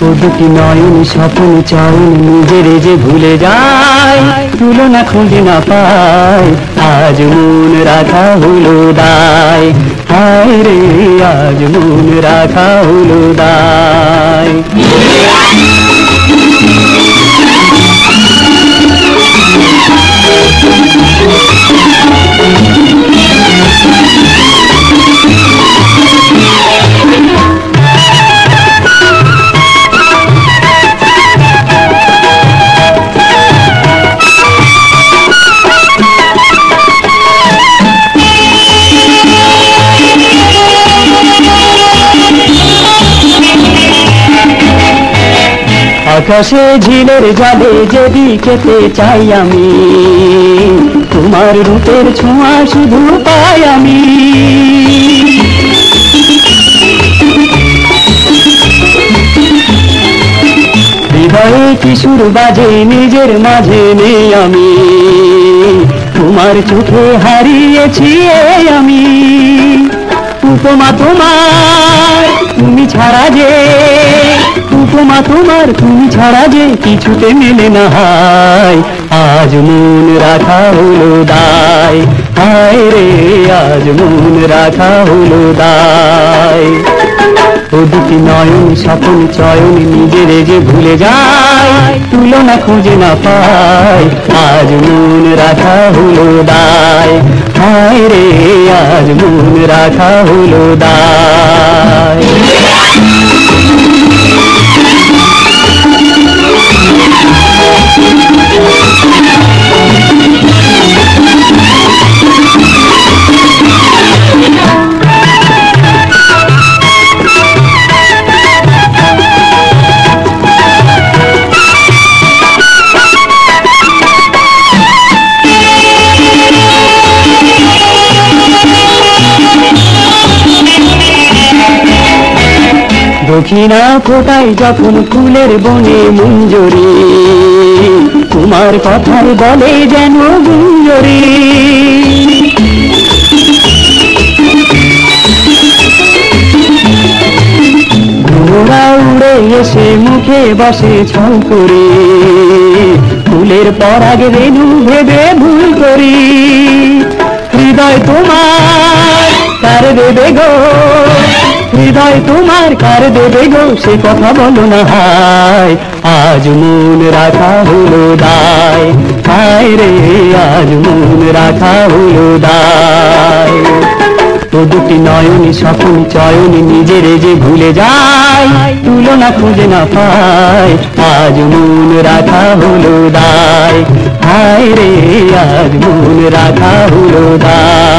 ও দুটি নয়ন স্বপ্ন চয়ন নিজের যে ভুলে যায়, তুলনা খুঁজে না পায়, আজ মন রাখা হলো দায়। হায় রে আজ মন রাখা হলো দায়। আকাশে ঝিলের জলে যেদিকেতে চাই আমি, তোমার রূপের ছোঁয়া শুধু পাই আমি। হৃদয়ে কিশোর বাজে নিজের মাঝে নেই আমি, তোমার চোখে হারিয়েছি আমি। উপমা তোমার তুমি ছাড়া যে, উপমা তোমার তুমি ছাড়া যে কিছুতে মেলে না হায়, আজ মন রাখা হলো দায়। হায় রে আজ মন রাখা হলো দায়। ও দুটি নয়ন স্বপন চয়ন নিজের যে ভুলে যায়, তুলনা খুঁজে না পায়, আজ মন রাখা হলো দায়। হায় রে আজ মন রাখা হলো দায়। দক্ষিণা ফোটাই যখন ফুলের বনে মঞ্জুরি, তোমার কথায় বলে যেন গুঞ্জরি। ঘোড়া উড়ে এসে মুখে বসে ছল করে, ফুলের পরাগ রেণু ভেবে ভুল করি। হৃদয় তোমার কার দেবে গো, হৃদয় তোমার কার দেবে গো, সে কথা বলো না হায়, আজ মন রাখা হলো দায়। হায় রে আজ মন রাখা হলো দায়। ও দুটি নয়নি স্বপন চয়নি নিজের যে ভুলে যায়, তুলনা খুঁজে না পায়, আজ মন রাখা হলো দায়। হায় রে আজ মন রাখা হলো দায়।